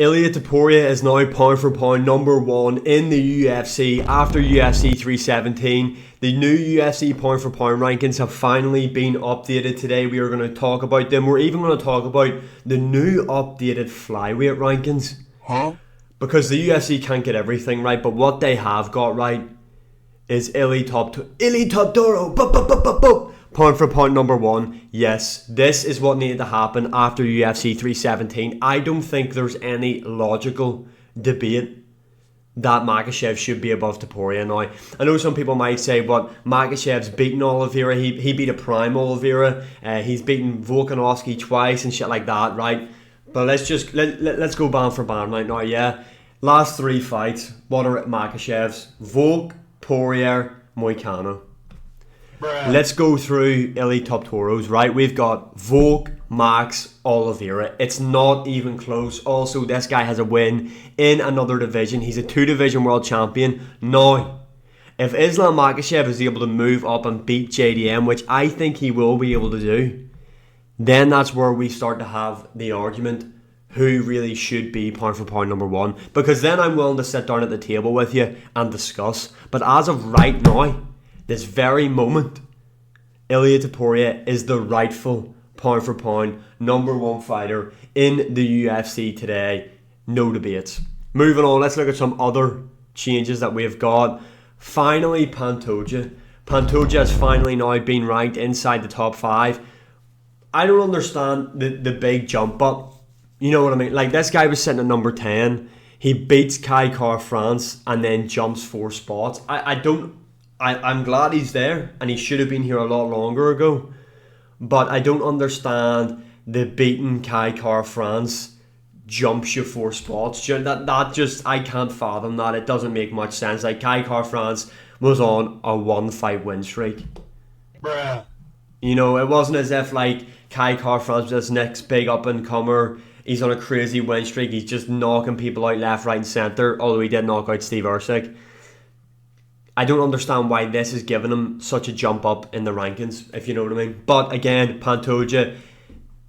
Ilia Topuria is now pound for pound number 1 in the UFC after UFC 317. The new UFC pound for pound rankings have finally been updated today. We are going to talk about them. We're even going to talk about the new updated flyweight rankings. Because the UFC can't get everything right, but what they have got right is Ilia Topuria, pound for pound number 1. Yes, this is what needed to happen after UFC 317. I don't think there's any logical debate that Makhachev should be above Topuria now. I know some people might say, but Makhachev's beaten Oliveira. He beat a prime Oliveira. He's beaten Volkanovski twice and shit like that, right? But let's go band for band right now, yeah? Last 3 fights, what are Makhachev's? Volk, Poirier, Moicano. Let's go through Ilia Topuria's, right? We've got Volk, Max, Oliveira. It's not even close. Also, this guy has a win in another division. He's a 2-division world champion. Now, if Islam Makhachev is able to move up and beat JDM, which I think he will be able to do, then that's where we start to have the argument who really should be pound for pound number 1. Because then I'm willing to sit down at the table with you and discuss. But as of right now, this very moment, Ilia Topuria is the rightful pound for pound number 1 fighter in the UFC today. No debates. Moving on, let's look at some other changes that we've got. Finally, Pantoja. Pantoja has finally now been ranked inside the top 5. I don't understand the big jump up. You know what I mean? Like, this guy was sitting at number 10. He beats Kai Car France and then jumps 4 spots. I'm glad he's there, and he should have been here a lot longer ago. But I don't understand the beating Kai Car France jumps you 4 spots. That just, I can't fathom that. It doesn't make much sense. Like, Kai Car France was on a 1-fight win streak. Bruh. You know, it wasn't as if, like, Kai Car France was this next big up-and-comer. He's on a crazy win streak. He's just knocking people out left, right, and centre, although he did knock out Steve Ercik. I don't understand why this is giving him such a jump up in the rankings, if you know what I mean. But again, Pantoja,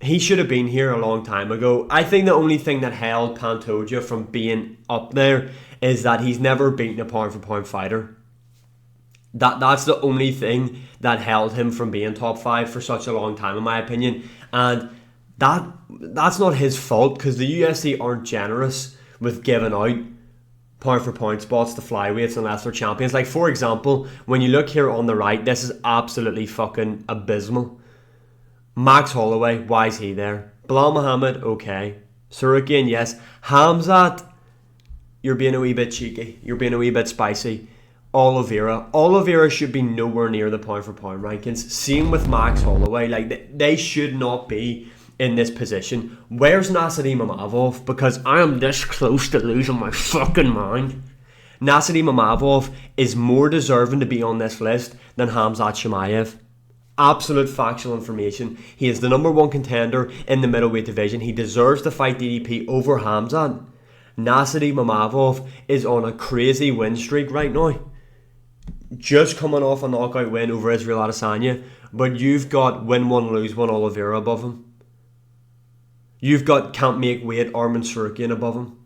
he should have been here a long time ago. I think the only thing that held Pantoja from being up there is that he's never beaten a pound for pound fighter. That's the only thing that held him from being top 5 for such a long time, in my opinion. And that's not his fault, because the UFC aren't generous with giving out pound for pound spots to flyweights unless they're champions. Like, for example, when you look here on the right, this is absolutely fucking abysmal. Max Holloway, why is he there? Bilal Muhammad, okay. Sarukian, yes. Hamzat, you're being a wee bit cheeky. You're being a wee bit spicy. Oliveira should be nowhere near the pound for pound rankings. Same with Max Holloway. Like, they should not be in this position. Where's Nassour Imavov? Because I am this close to losing my fucking mind. Nassour Imavov is more deserving to be on this list than Khamzat Chimaev. Absolute factual information. He is the number 1 contender in the middleweight division. He deserves to fight DDP over Khamzat. Nassour Imavov is on a crazy win streak right now. Just coming off a knockout win over Israel Adesanya. But you've got win 1, lose 1 Oliveira above him. You've got can't make weight Arman Sarukian above him.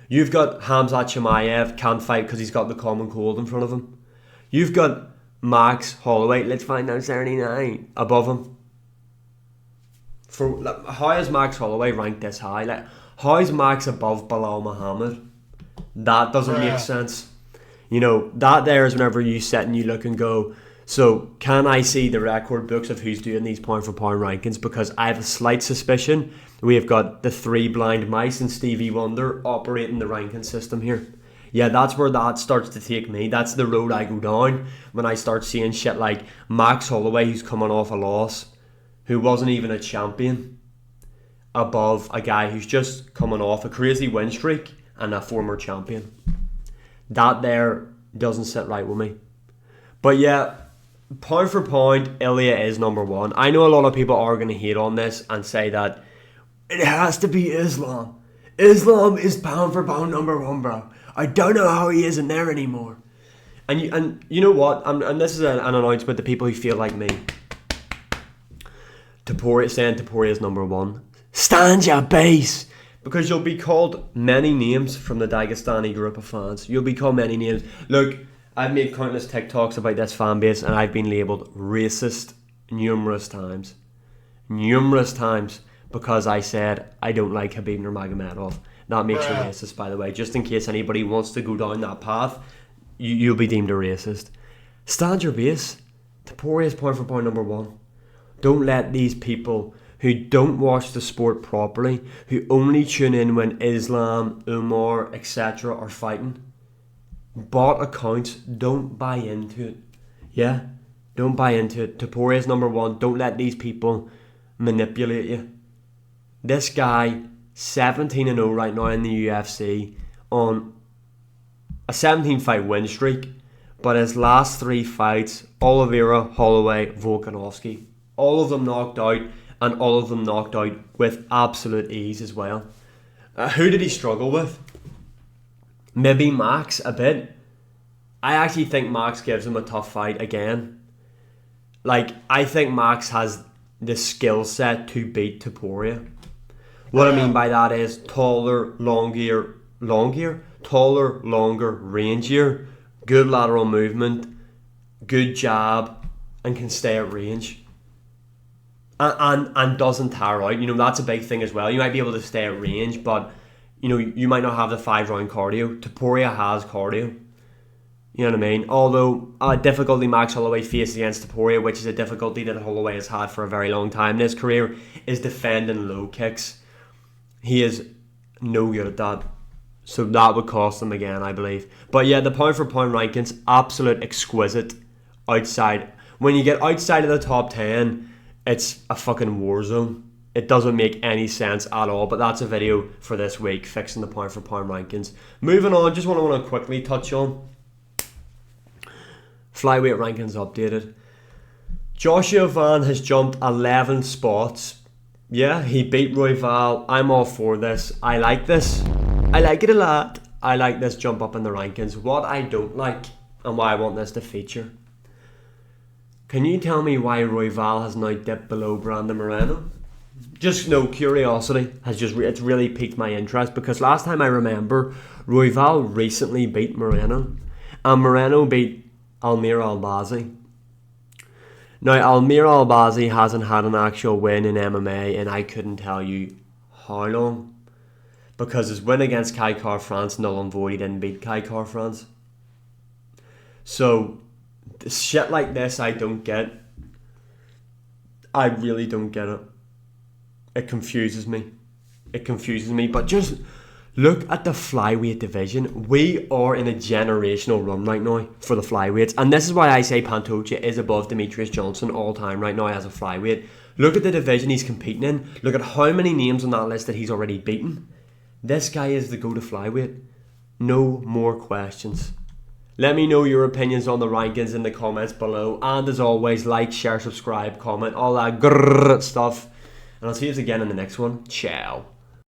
You've got Khamzat Chimaev can't fight because he's got the common cold in front of him. You've got Max Holloway, let's find out 79 above him. How is Max Holloway ranked this high? Like, how is Max above Bilal Muhammad? That doesn't make sense. You know, that there is whenever you sit and you look and go, so can I see the record books of who's doing these pound for pound rankings? Because I have a slight suspicion we have got the 3 blind mice and Stevie Wonder operating the ranking system here. Yeah, that's where that starts to take me. That's the road I go down when I start seeing shit like Max Holloway, who's coming off a loss, who wasn't even a champion, above a guy who's just coming off a crazy win streak and a former champion. That there doesn't sit right with me. But yeah, pound for pound, Ilia is number 1. I know a lot of people are going to hate on this and say that it has to be Islam. Islam is pound for pound number 1, bro. I don't know how he isn't there anymore. And you know what? And this is an announcement to people who feel like me. Topuria saying Topuria is number 1. Stand your base. Because you'll be called many names from the Dagestani group of fans. You'll be called many names. Look, I've made countless TikToks about this fan base and I've been labelled racist numerous times. Numerous times because I said I don't like Khabib Nurmagomedov. That makes you racist, by the way. Just in case anybody wants to go down that path, you'll be deemed a racist. Stand your base. Topuria is point for point number one. Don't let these people who don't watch the sport properly, who only tune in when Islam, Umar, etc. are fighting, bot accounts, don't buy into it. Yeah? Don't buy into it. Topuria is number one. Don't let these people manipulate you. This guy, 17-0 right now in the UFC, on a 17-fight win streak, but his last 3 fights, Oliveira, Holloway, Volkanovski, all of them knocked out, and all of them knocked out with absolute ease as well. Who did he struggle with? Maybe Max a bit. I actually think Max gives him a tough fight again. Like, I think Max has the skill set to beat Topuria. What I mean by that is taller, longer, rangier, good lateral movement, good jab, and can stay at range. And doesn't tire out. You know, that's a big thing as well. You might be able to stay at range, but you know, you might not have the 5-round cardio. Topuria has cardio. You know what I mean? Although a difficulty Max Holloway faces against Topuria, which is a difficulty that Holloway has had for a very long time in his career, is defending low kicks. He is no good at that. So that would cost him again, I believe. But yeah, the pound for pound rankings, absolute exquisite outside. When you get outside of the top 10, it's a fucking war zone. It doesn't make any sense at all. But that's a video for this week, fixing the pound for pound rankings. Moving on, just want to quickly touch on flyweight rankings updated. Joshua Van has jumped 11 spots. Yeah, he beat Royval. I'm all for this. I like this. I like it a lot. I like this jump up in the rankings. What I don't like, and why I want this to feature. Can you tell me why Royval has now dipped below Brandon Moreno? Just no curiosity has it's really piqued my interest, because last time I remember, Royval recently beat Moreno, and Moreno beat Almir Albazi. Now, Almir Albazi hasn't had an actual win in MMA, and I couldn't tell you how long, because his win against Kai Car France, null and void, he didn't beat Kai Car France. So shit like this I don't get. I really don't get it. It confuses me. But just look at the flyweight division. We are in a generational run right now for the flyweights, and this is why I say Pantoja is above Demetrius Johnson all time right now as a flyweight. Look at the division he's competing in. Look at how many names on that list that he's already beaten. This guy is the go-to flyweight. No more questions. Let me know your opinions on the rankings in the comments below. And as always, like, share, subscribe, comment, all that grrrr stuff. And I'll see you again in the next one. Ciao.